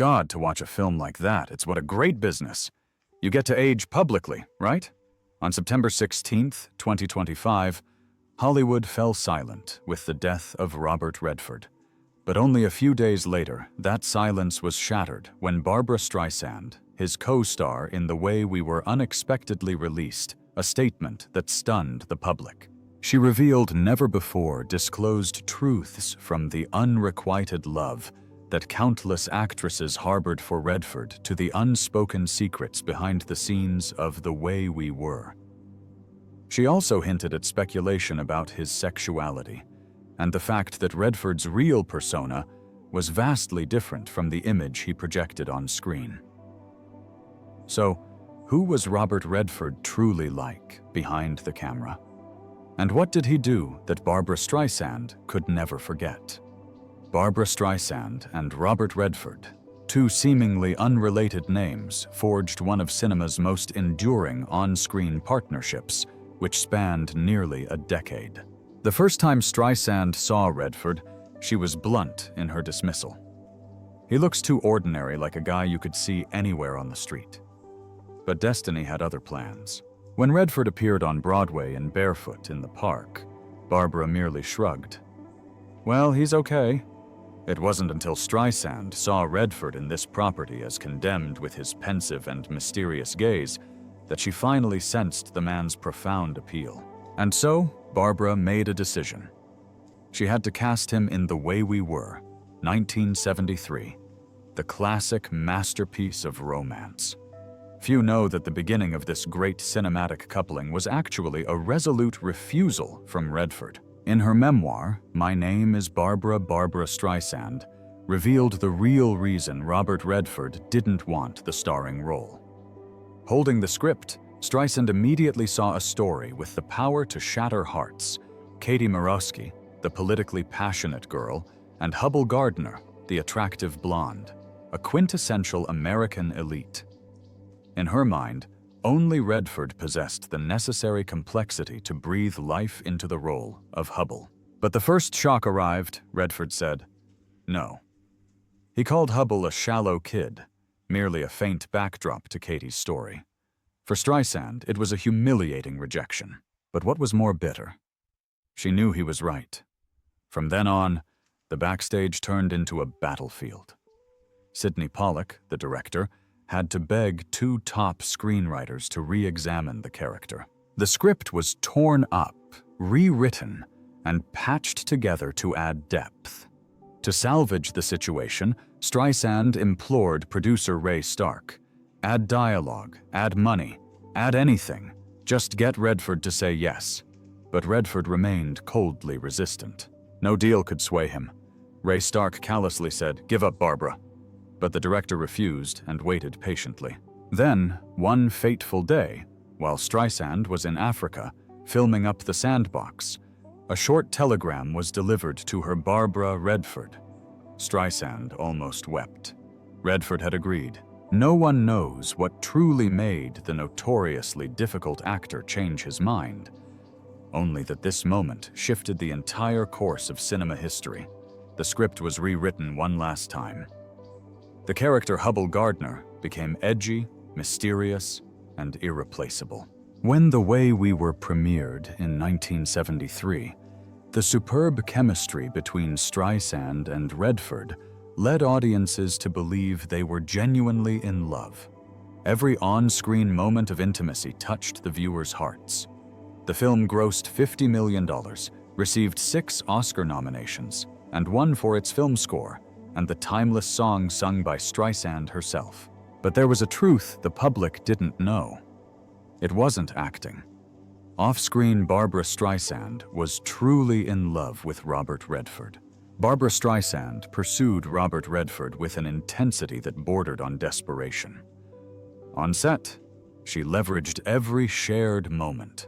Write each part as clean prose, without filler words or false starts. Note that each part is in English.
God, to watch a film like that. It's what a great business. You get to age publicly, right? On September 16th, 2025, Hollywood fell silent with the death of Robert Redford. But only a few days later, that silence was shattered when Barbra Streisand, his co-star in The Way We Were, unexpectedly released a statement that stunned the public. She revealed never-before disclosed truths from the unrequited love that countless actresses harbored for Redford to the unspoken secrets behind the scenes of The Way We Were. She also hinted at speculation about his sexuality and the fact that Redford's real persona was vastly different from the image he projected on screen. So, who was Robert Redford truly like behind the camera? And what did he do that Barbra Streisand could never forget? Barbra Streisand and Robert Redford, two seemingly unrelated names, forged one of cinema's most enduring on-screen partnerships, which spanned nearly a decade. The first time Streisand saw Redford, she was blunt in her dismissal. He looks too ordinary, like a guy you could see anywhere on the street. But destiny had other plans. When Redford appeared on Broadway in Barefoot in the Park, Barbara merely shrugged. Well, he's okay. It wasn't until Streisand saw Redford in this property as condemned with his pensive and mysterious gaze that she finally sensed the man's profound appeal. And so, Barbara made a decision. She had to cast him in The Way We Were, 1973, the classic masterpiece of romance. Few know that the beginning of this great cinematic coupling was actually a resolute refusal from Redford. In her memoir, My Name is Barbara Streisand, revealed the real reason Robert Redford didn't want the starring role. Holding the script, Streisand immediately saw a story with the power to shatter hearts: Katie Morosky, the politically passionate girl, and Hubbell Gardner, the attractive blonde, a quintessential American elite. In her mind, only Redford possessed the necessary complexity to breathe life into the role of Hubbell. But the first shock arrived, Redford said, no. He called Hubbell a shallow kid, merely a faint backdrop to Katie's story. For Streisand, it was a humiliating rejection. But what was more bitter? She knew he was right. From then on, the backstage turned into a battlefield. Sidney Pollack, the director, had to beg two top screenwriters to re-examine the character. The script was torn up, rewritten, and patched together to add depth. To salvage the situation, Streisand implored producer Ray Stark, add dialogue, add money, add anything, just get Redford to say yes. But Redford remained coldly resistant. No deal could sway him. Ray Stark callously said, give up, Barbara. But the director refused and waited patiently. Then, one fateful day, while Streisand was in Africa, filming Up the Sandbox, a short telegram was delivered to her Barbara Redford. Streisand almost wept. Redford had agreed. No one knows what truly made the notoriously difficult actor change his mind. Only that this moment shifted the entire course of cinema history. The script was rewritten one last time. The character Hubbell Gardner became edgy, mysterious, and irreplaceable. When The Way We Were premiered in 1973, the superb chemistry between Streisand and Redford led audiences to believe they were genuinely in love. Every on-screen moment of intimacy touched the viewers' hearts. The film grossed $50 million, received 6 Oscar nominations, and won for its film score and the timeless song sung by Streisand herself. But there was a truth the public didn't know. It wasn't acting. Off-screen, Barbra Streisand was truly in love with Robert Redford. Barbra Streisand pursued Robert Redford with an intensity that bordered on desperation. On set, she leveraged every shared moment.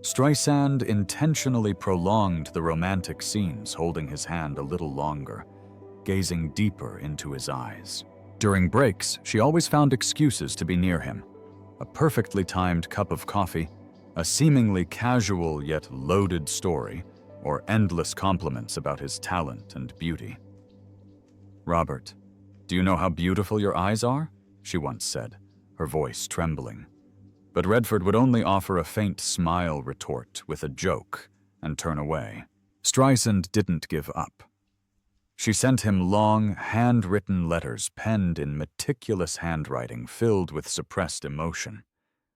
Streisand intentionally prolonged the romantic scenes, holding his hand a little longer, gazing deeper into his eyes. During breaks, she always found excuses to be near him. A perfectly timed cup of coffee, a seemingly casual yet loaded story, or endless compliments about his talent and beauty. Robert, "Do you know how beautiful your eyes are?" she once said, her voice trembling. But Redford would only offer a faint smile retort with a joke and turn away. Streisand didn't give up. She sent him long, handwritten letters penned in meticulous handwriting filled with suppressed emotion.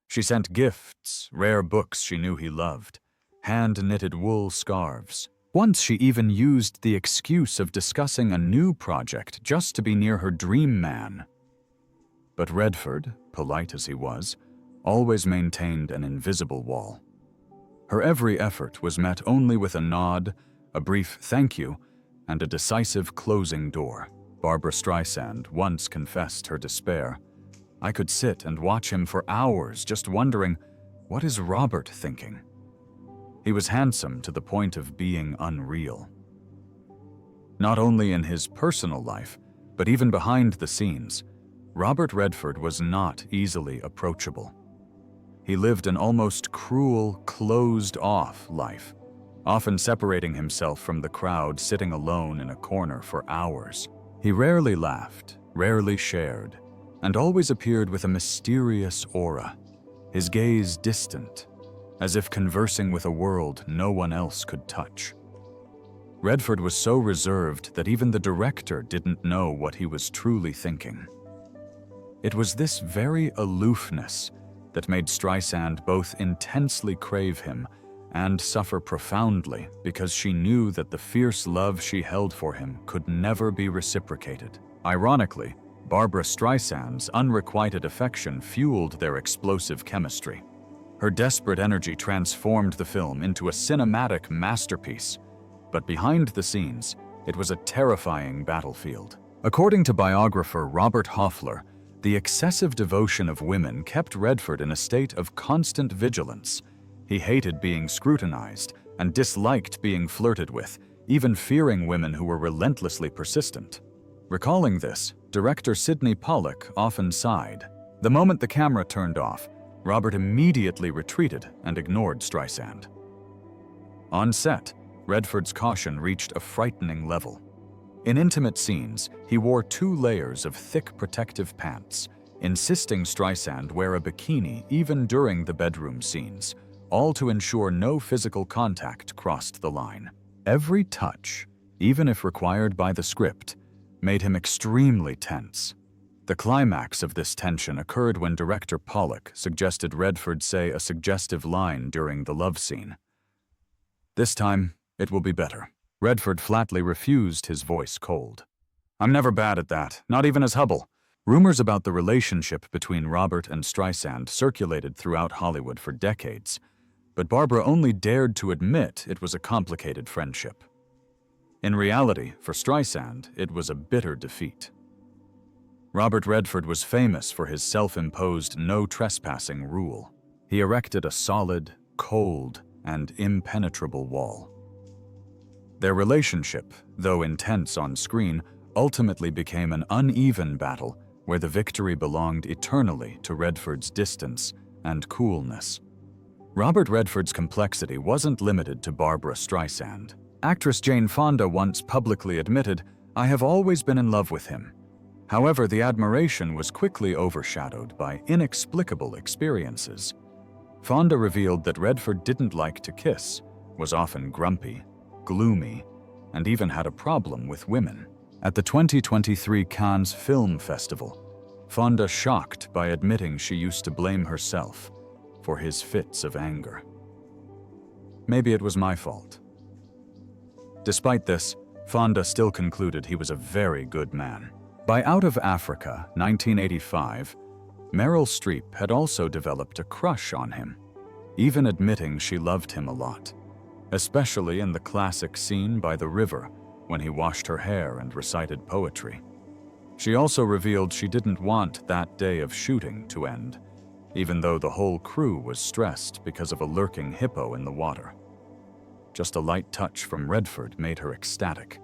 She sent gifts, rare books she knew he loved, hand-knitted wool scarves. Once she even used the excuse of discussing a new project just to be near her dream man. But Redford, polite as he was, always maintained an invisible wall. Her every effort was met only with a nod, a brief thank you, and a decisive closing door. Barbra Streisand once confessed her despair. "I could sit and watch him for hours just wondering, what is Robert thinking?" He was handsome to the point of being unreal. Not only in his personal life, but even behind the scenes, Robert Redford was not easily approachable. He lived an almost cruel, closed-off life, often separating himself from the crowd, sitting alone in a corner for hours. He rarely laughed, rarely shared, and always appeared with a mysterious aura, his gaze distant, as if conversing with a world no one else could touch. Redford was so reserved that even the director didn't know what he was truly thinking. It was this very aloofness that made Streisand both intensely crave him and suffer profoundly because she knew that the fierce love she held for him could never be reciprocated. Ironically, Barbra Streisand's unrequited affection fueled their explosive chemistry. Her desperate energy transformed the film into a cinematic masterpiece, but behind the scenes, it was a terrifying battlefield. According to biographer Robert Hoffler, the excessive devotion of women kept Redford in a state of constant vigilance. He hated being scrutinized and disliked being flirted with, even fearing women who were relentlessly persistent. Recalling this, director Sidney Pollack often sighed. The moment the camera turned off, Robert immediately retreated and ignored Streisand. On set, Redford's caution reached a frightening level. In intimate scenes, he wore 2 layers of thick protective pants, insisting Streisand wear a bikini even during the bedroom scenes, all to ensure no physical contact crossed the line. Every touch, even if required by the script, made him extremely tense. The climax of this tension occurred when director Pollack suggested Redford say a suggestive line during the love scene. "This time, it will be better." Redford flatly refused, his voice cold. "I'm never bad at that, not even as Hubble." Rumors about the relationship between Robert and Streisand circulated throughout Hollywood for decades, but Barbra only dared to admit it was a complicated friendship. In reality, for Streisand, it was a bitter defeat. Robert Redford was famous for his self-imposed no trespassing rule. He erected a solid, cold, and impenetrable wall. Their relationship, though intense on screen, ultimately became an uneven battle where the victory belonged eternally to Redford's distance and coolness. Robert Redford's complexity wasn't limited to Barbra Streisand. Actress Jane Fonda once publicly admitted, "I have always been in love with him." However, the admiration was quickly overshadowed by inexplicable experiences. Fonda revealed that Redford didn't like to kiss, was often grumpy, gloomy, and even had a problem with women. At the 2023 Cannes Film Festival, Fonda shocked by admitting she used to blame herself for his fits of anger. "Maybe it was my fault." Despite this, Fonda still concluded he was a very good man. By Out of Africa, 1985, Meryl Streep had also developed a crush on him, even admitting she loved him a lot, especially in the classic scene by the river when he washed her hair and recited poetry. She also revealed she didn't want that day of shooting to end, even though the whole crew was stressed because of a lurking hippo in the water. Just a light touch from Redford made her ecstatic,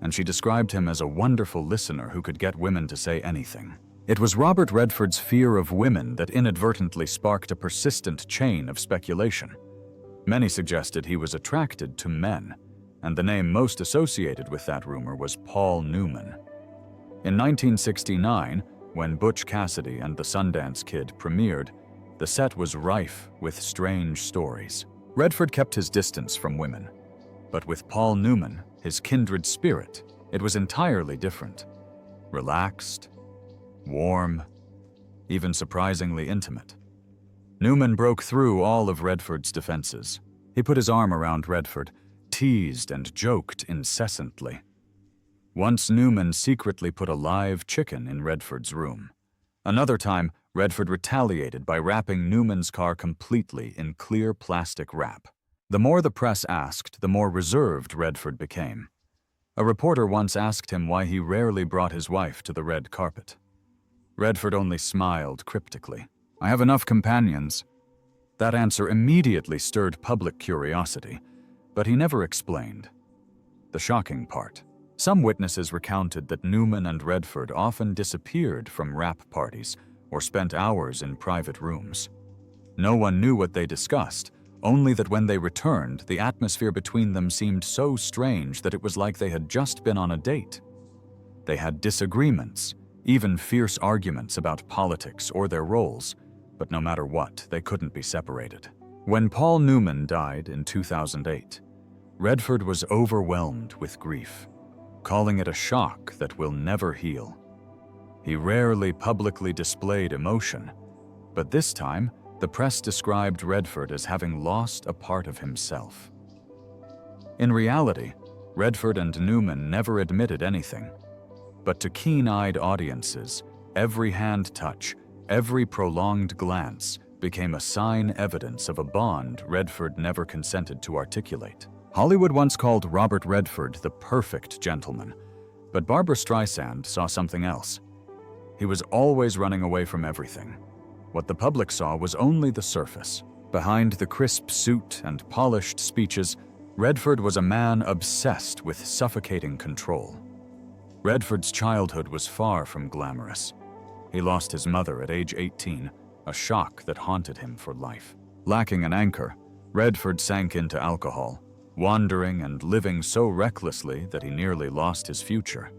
and she described him as a wonderful listener who could get women to say anything. It was Robert Redford's fear of women that inadvertently sparked a persistent chain of speculation. Many suggested he was attracted to men, and the name most associated with that rumor was Paul Newman. In 1969, when Butch Cassidy and the Sundance Kid premiered, the set was rife with strange stories. Redford kept his distance from women, but with Paul Newman, his kindred spirit, it was entirely different. Relaxed, warm, even surprisingly intimate. Newman broke through all of Redford's defenses. He put his arm around Redford, teased and joked incessantly. Once Newman secretly put a live chicken in Redford's room. Another time, Redford retaliated by wrapping Newman's car completely in clear plastic wrap. The more the press asked, the more reserved Redford became. A reporter once asked him why he rarely brought his wife to the red carpet. Redford only smiled cryptically. "I have enough companions." That answer immediately stirred public curiosity, but he never explained. The shocking part: some witnesses recounted that Newman and Redford often disappeared from wrap parties or spent hours in private rooms. No one knew what they discussed, only that when they returned, the atmosphere between them seemed so strange that it was like they had just been on a date. They had disagreements, even fierce arguments about politics or their roles, but no matter what, they couldn't be separated. When Paul Newman died in 2008, Redford was overwhelmed with grief, calling it a shock that will never heal. He rarely publicly displayed emotion, but this time, the press described Redford as having lost a part of himself. In reality, Redford and Newman never admitted anything, but to keen-eyed audiences, every hand touch, every prolonged glance became a sign evidence of a bond Redford never consented to articulate. Hollywood once called Robert Redford the perfect gentleman, but Barbra Streisand saw something else. He was always running away from everything. What the public saw was only the surface. Behind the crisp suit and polished speeches, Redford was a man obsessed with suffocating control. Redford's childhood was far from glamorous. He lost his mother at age 18, a shock that haunted him for life. Lacking an anchor, Redford sank into alcohol, wandering and living so recklessly that he nearly lost his future.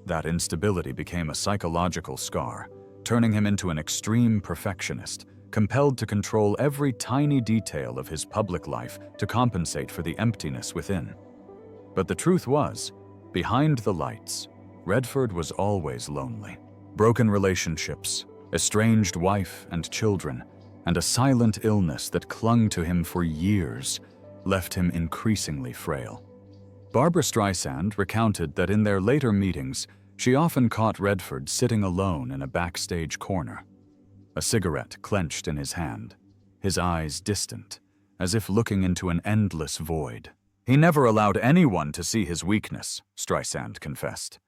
That instability became a psychological scar, turning him into an extreme perfectionist, compelled to control every tiny detail of his public life to compensate for the emptiness within. But the truth was, behind the lights, Redford was always lonely. Broken relationships, estranged wife and children, and a silent illness that clung to him for years left him increasingly frail. Barbra Streisand recounted that in their later meetings, she often caught Redford sitting alone in a backstage corner, a cigarette clenched in his hand, his eyes distant, as if looking into an endless void. He never allowed anyone to see his weakness, Streisand confessed.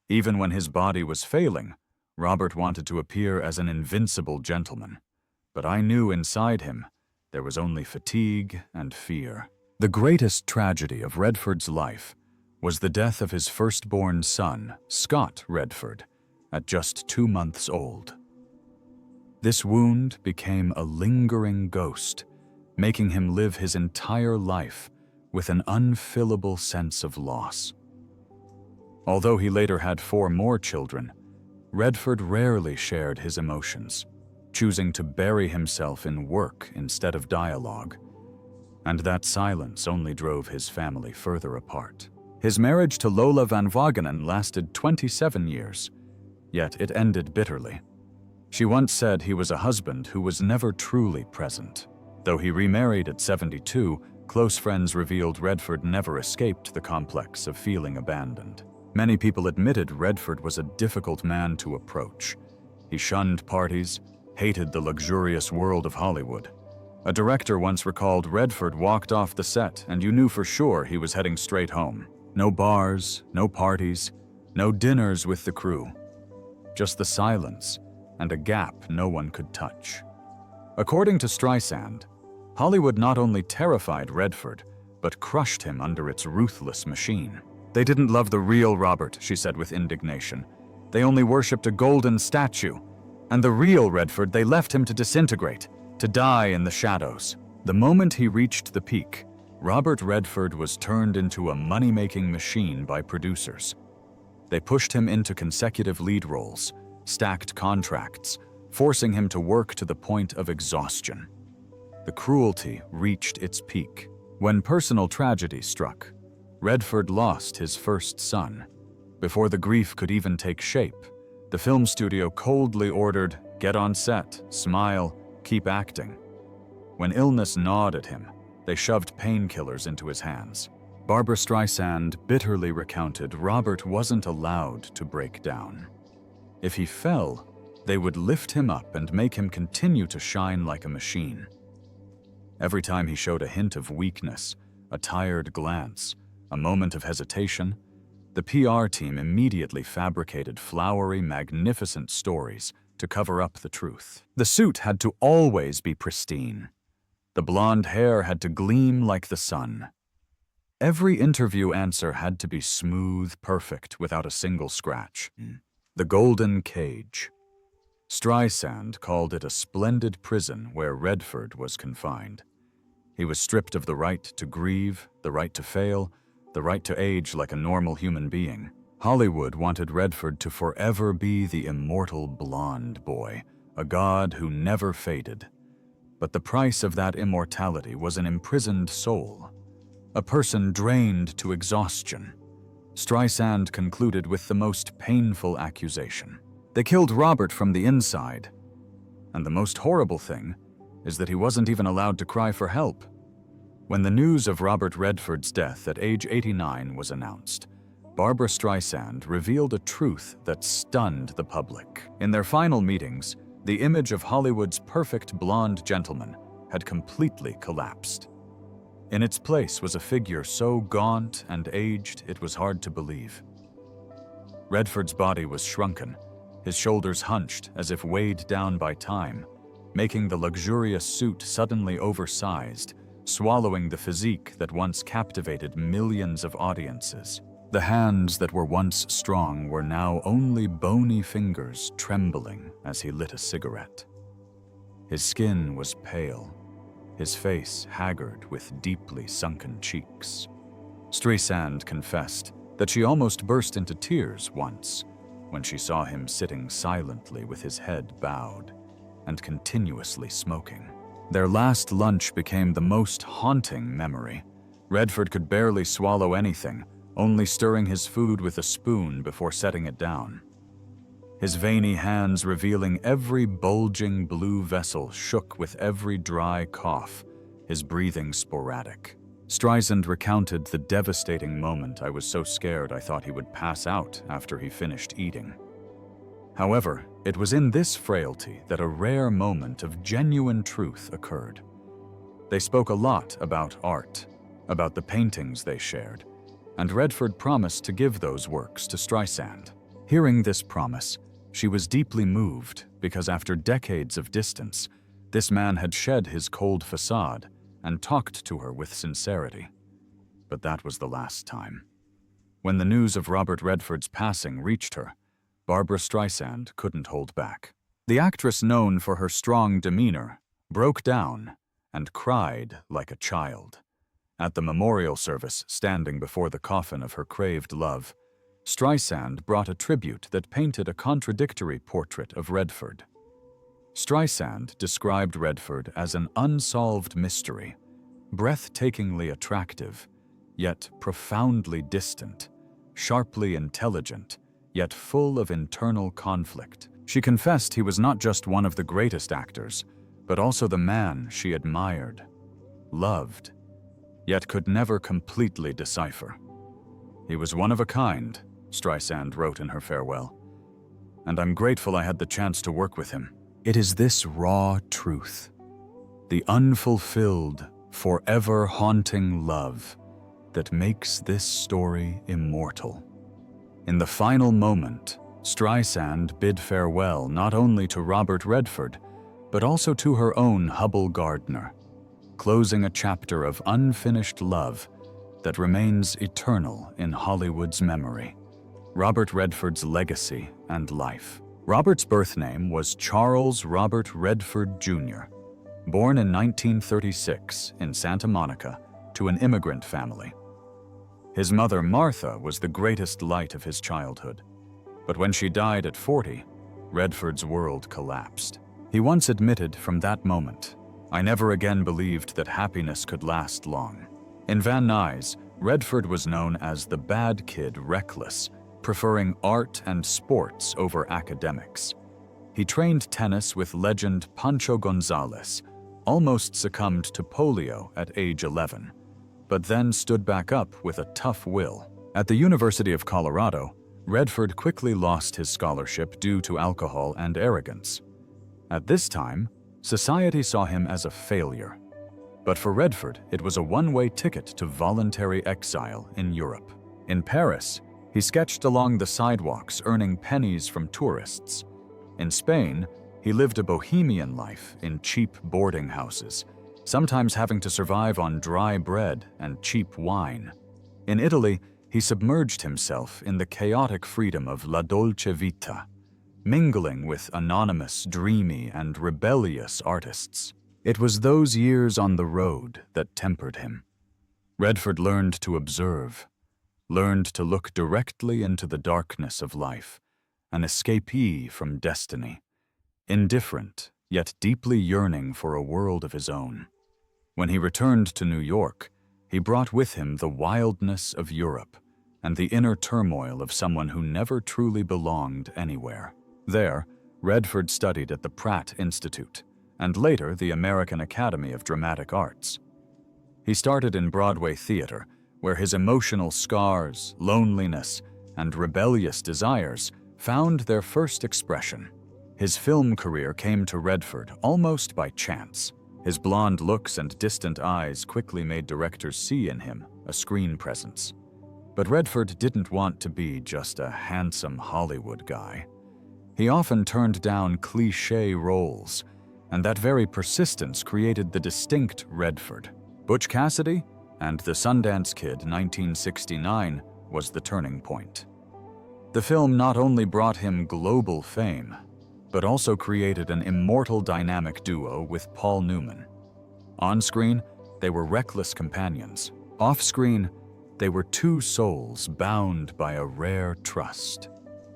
Even when his body was failing, Robert wanted to appear as an invincible gentleman. But I knew inside him there was only fatigue and fear. The greatest tragedy of Redford's life was the death of his firstborn son, Scott Redford, at just 2 months old. This wound became a lingering ghost, making him live his entire life with an unfillable sense of loss. Although he later had 4 more children, Redford rarely shared his emotions, choosing to bury himself in work instead of dialogue. And that silence only drove his family further apart. His marriage to Lola Van Wagenen lasted 27 years, yet it ended bitterly. She once said he was a husband who was never truly present. Though he remarried at 72, close friends revealed Redford never escaped the complex of feeling abandoned. Many people admitted Redford was a difficult man to approach. He shunned parties, hated the luxurious world of Hollywood. A director once recalled Redford walked off the set and you knew for sure he was heading straight home. No bars, no parties, no dinners with the crew. Just the silence and a gap no one could touch. According to Streisand, Hollywood not only terrified Redford, but crushed him under its ruthless machine. They didn't love the real Robert, she said with indignation. They only worshipped a golden statue. And the real Redford, they left him to disintegrate, to die in the shadows. The moment he reached the peak, Robert Redford was turned into a money-making machine by producers. They pushed him into consecutive lead roles, stacked contracts, forcing him to work to the point of exhaustion. The cruelty reached its peak when personal tragedy struck. Redford lost his first son. Before the grief could even take shape, the film studio coldly ordered, "Get on set, smile, keep acting." When illness gnawed at him, they shoved painkillers into his hands. Barbra Streisand bitterly recounted Robert wasn't allowed to break down. If he fell, they would lift him up and make him continue to shine like a machine. Every time he showed a hint of weakness, a tired glance, a moment of hesitation, the PR team immediately fabricated flowery, magnificent stories to cover up the truth. The suit had to always be pristine. The blonde hair had to gleam like the sun. Every interview answer had to be smooth, perfect, without a single scratch. The golden cage. Streisand called it a splendid prison where Redford was confined. He was stripped of the right to grieve, the right to fail, the right to age like a normal human being. Hollywood wanted Redford to forever be the immortal blonde boy, a god who never faded. But the price of that immortality was an imprisoned soul, a person drained to exhaustion. Streisand concluded with the most painful accusation. They killed Robert from the inside. And the most horrible thing is that he wasn't even allowed to cry for help. When the news of Robert Redford's death at age 89 was announced, Barbra Streisand revealed a truth that stunned the public. In their final meetings, the image of Hollywood's perfect blonde gentleman had completely collapsed. In its place was a figure so gaunt and aged it was hard to believe. Redford's body was shrunken, his shoulders hunched as if weighed down by time, making the luxurious suit suddenly oversized, swallowing the physique that once captivated millions of audiences. The hands that were once strong were now only bony fingers trembling as he lit a cigarette. His skin was pale, his face haggard with deeply sunken cheeks. Streisand confessed that she almost burst into tears once when she saw him sitting silently with his head bowed and continuously smoking. Their last lunch became the most haunting memory. Redford could barely swallow anything, only stirring his food with a spoon before setting it down. His veiny hands revealing every bulging blue vessel shook with every dry cough, his breathing sporadic. Streisand recounted the devastating moment. "I was so scared I thought he would pass out after he finished eating." However, it was in this frailty that a rare moment of genuine truth occurred. They spoke a lot about art, about the paintings they shared, and Redford promised to give those works to Streisand. Hearing this promise, she was deeply moved because after decades of distance, this man had shed his cold facade and talked to her with sincerity. But that was the last time. When the news of Robert Redford's passing reached her, Barbra Streisand couldn't hold back. The actress, known for her strong demeanor, broke down and cried like a child. At the memorial service, standing before the coffin of her craved love, Streisand brought a tribute that painted a contradictory portrait of Redford. Streisand described Redford as an unsolved mystery, breathtakingly attractive, yet profoundly distant, sharply intelligent, yet full of internal conflict. She confessed he was not just one of the greatest actors, but also the man she admired, loved, yet could never completely decipher. "He was one of a kind," Streisand wrote in her farewell, "and I'm grateful I had the chance to work with him." It is this raw truth, the unfulfilled, forever haunting love, that makes this story immortal. In the final moment, Streisand bid farewell not only to Robert Redford, but also to her own Hubble Gardner, closing a chapter of unfinished love that remains eternal in Hollywood's memory. Robert Redford's legacy and life. Robert's birth name was Charles Robert Redford, Jr., born in 1936 in Santa Monica to an immigrant family. His mother, Martha, was the greatest light of his childhood. But when she died at 40, Redford's world collapsed. He once admitted from that moment, "I never again believed that happiness could last long." In Van Nuys, Redford was known as the bad kid reckless, preferring art and sports over academics. He trained tennis with legend Pancho Gonzalez, almost succumbed to polio at age 11, but then stood back up with a tough will. At the University of Colorado, Redford quickly lost his scholarship due to alcohol and arrogance. At this time, society saw him as a failure. But for Redford, it was a one-way ticket to voluntary exile in Europe. In Paris, he sketched along the sidewalks, earning pennies from tourists. In Spain, he lived a bohemian life in cheap boarding houses, sometimes having to survive on dry bread and cheap wine. In Italy, he submerged himself in the chaotic freedom of la dolce vita, mingling with anonymous, dreamy, and rebellious artists. It was those years on the road that tempered him. Redford learned to observe, learned to look directly into the darkness of life, an escapee from destiny, indifferent, yet deeply yearning for a world of his own. When he returned to New York, he brought with him the wildness of Europe and the inner turmoil of someone who never truly belonged anywhere. There, Redford studied at the Pratt Institute, and later the American Academy of Dramatic Arts. He started in Broadway theater, where his emotional scars, loneliness, and rebellious desires found their first expression. His film career came to Redford almost by chance. His blonde looks and distant eyes quickly made directors see in him a screen presence. But Redford didn't want to be just a handsome Hollywood guy. He often turned down cliché roles, and that very persistence created the distinct Redford. Butch Cassidy and The Sundance Kid 1969 was the turning point. The film not only brought him global fame, but also created an immortal dynamic duo with Paul Newman. On-screen, they were reckless companions. Off-screen, they were two souls bound by a rare trust.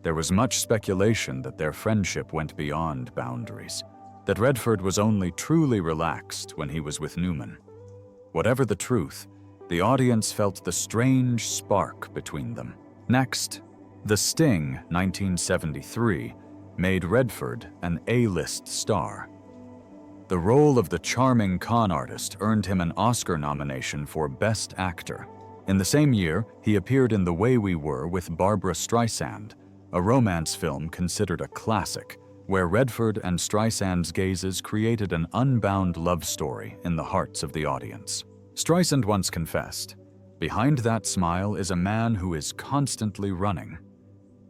There was much speculation that their friendship went beyond boundaries, that Redford was only truly relaxed when he was with Newman. Whatever the truth, the audience felt the strange spark between them. Next, The Sting 1973 made Redford an A-list star. The role of the charming con artist earned him an Oscar nomination for Best Actor. In the same year, he appeared in The Way We Were with Barbra Streisand, a romance film considered a classic, where Redford and Streisand's gazes created an unbound love story in the hearts of the audience. Streisand once confessed, "Behind that smile is a man who is constantly running."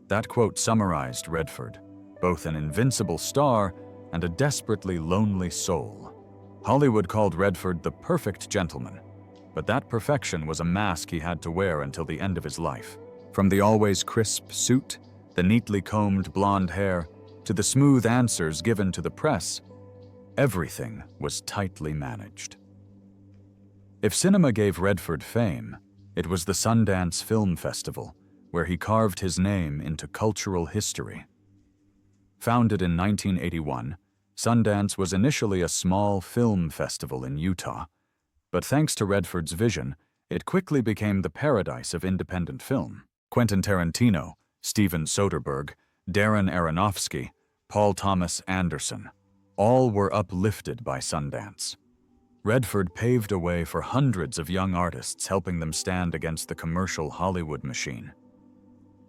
That quote summarized Redford, both an invincible star and a desperately lonely soul. Hollywood called Redford the perfect gentleman, but that perfection was a mask he had to wear until the end of his life. From the always crisp suit, the neatly combed blonde hair, to the smooth answers given to the press, everything was tightly managed. If cinema gave Redford fame, it was the Sundance Film Festival, where he carved his name into cultural history. Founded in 1981, Sundance was initially a small film festival in Utah, but thanks to Redford's vision, it quickly became the paradise of independent film. Quentin Tarantino, Steven Soderbergh, Darren Aronofsky, Paul Thomas Anderson, all were uplifted by Sundance. Redford paved a way for hundreds of young artists, helping them stand against the commercial Hollywood machine.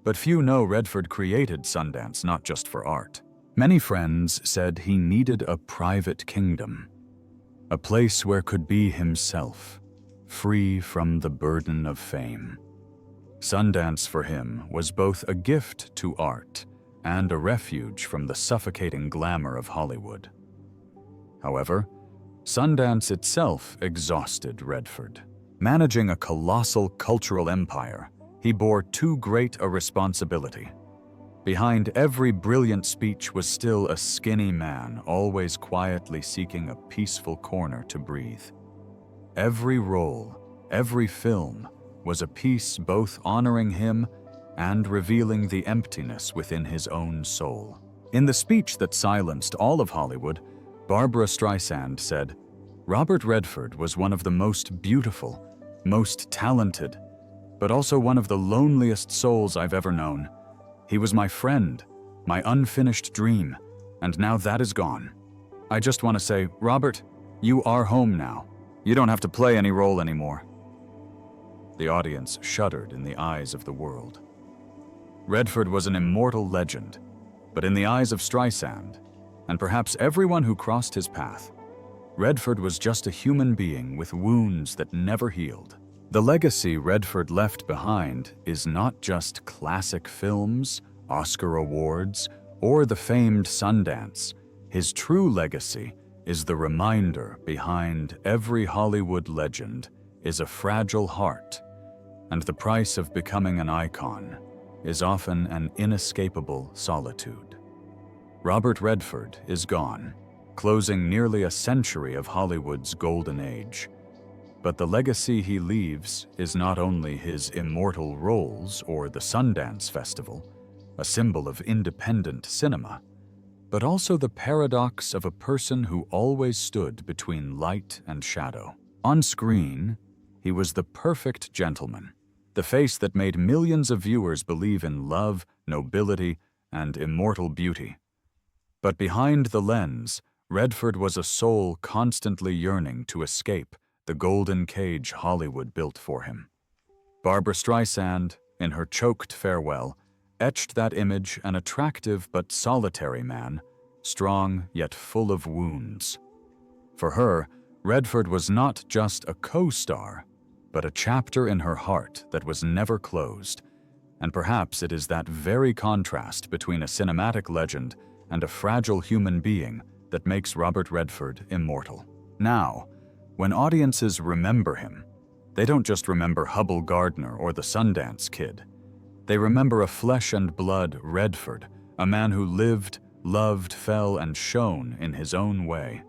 But few know Redford created Sundance not just for art. Many friends said he needed a private kingdom, a place where could be himself, free from the burden of fame. Sundance for him was both a gift to art and a refuge from the suffocating glamour of Hollywood. However, Sundance itself exhausted Redford. Managing a colossal cultural empire, he bore too great a responsibility. Behind every brilliant speech was still a skinny man, always quietly seeking a peaceful corner to breathe. Every role, every film, was a piece both honoring him and revealing the emptiness within his own soul. In the speech that silenced all of Hollywood, Barbra Streisand said, "Robert Redford was one of the most beautiful, most talented, but also one of the loneliest souls I've ever known. He was my friend, my unfinished dream, and now that is gone. I just want to say, Robert, you are home now. You don't have to play any role anymore." The audience shuddered in the eyes of the world. Redford was an immortal legend, but in the eyes of Streisand, and perhaps everyone who crossed his path, Redford was just a human being with wounds that never healed. The legacy Redford left behind is not just classic films, Oscar awards, or the famed Sundance. His true legacy is the reminder behind every Hollywood legend is a fragile heart, and the price of becoming an icon is often an inescapable solitude. Robert Redford is gone, closing nearly a century of Hollywood's golden age. But the legacy he leaves is not only his immortal roles or the Sundance Festival, a symbol of independent cinema, but also the paradox of a person who always stood between light and shadow. On screen, he was the perfect gentleman, the face that made millions of viewers believe in love, nobility, and immortal beauty. But behind the lens, Redford was a soul constantly yearning to escape the golden cage Hollywood built for him. Barbra Streisand, in her choked farewell, etched that image an attractive but solitary man, strong yet full of wounds. For her, Redford was not just a co-star, but a chapter in her heart that was never closed. And perhaps it is that very contrast between a cinematic legend and a fragile human being that makes Robert Redford immortal. Now, when audiences remember him, they don't just remember Hubble Gardner or the Sundance Kid. They remember a flesh and blood Redford, a man who lived, loved, fell, and shone in his own way.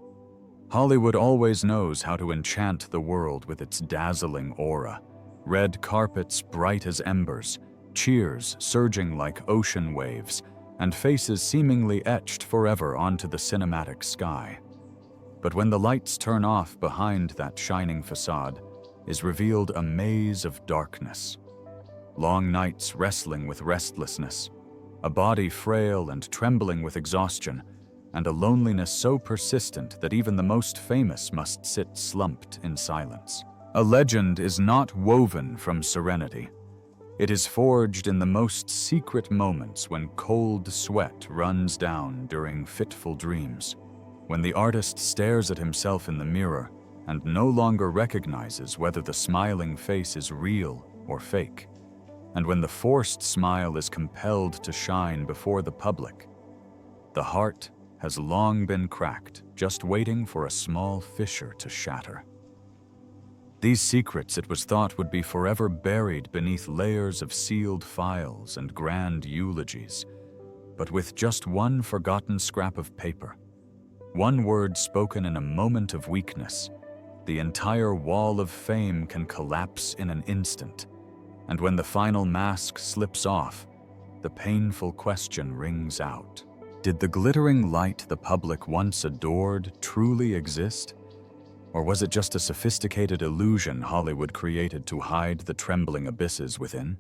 Hollywood always knows how to enchant the world with its dazzling aura. Red carpets bright as embers, cheers surging like ocean waves, and faces seemingly etched forever onto the cinematic sky. But when the lights turn off behind that shining facade, is revealed a maze of darkness. Long nights wrestling with restlessness, a body frail and trembling with exhaustion, and a loneliness so persistent that even the most famous must sit slumped in silence. A legend is not woven from serenity. It is forged in the most secret moments when cold sweat runs down during fitful dreams, when the artist stares at himself in the mirror and no longer recognizes whether the smiling face is real or fake, and when the forced smile is compelled to shine before the public. The heart has long been cracked, just waiting for a small fissure to shatter. These secrets, it was thought, would be forever buried beneath layers of sealed files and grand eulogies. But with just one forgotten scrap of paper, one word spoken in a moment of weakness, the entire wall of fame can collapse in an instant. And when the final mask slips off, the painful question rings out. Did the glittering light the public once adored truly exist? Or was it just a sophisticated illusion Hollywood created to hide the trembling abysses within?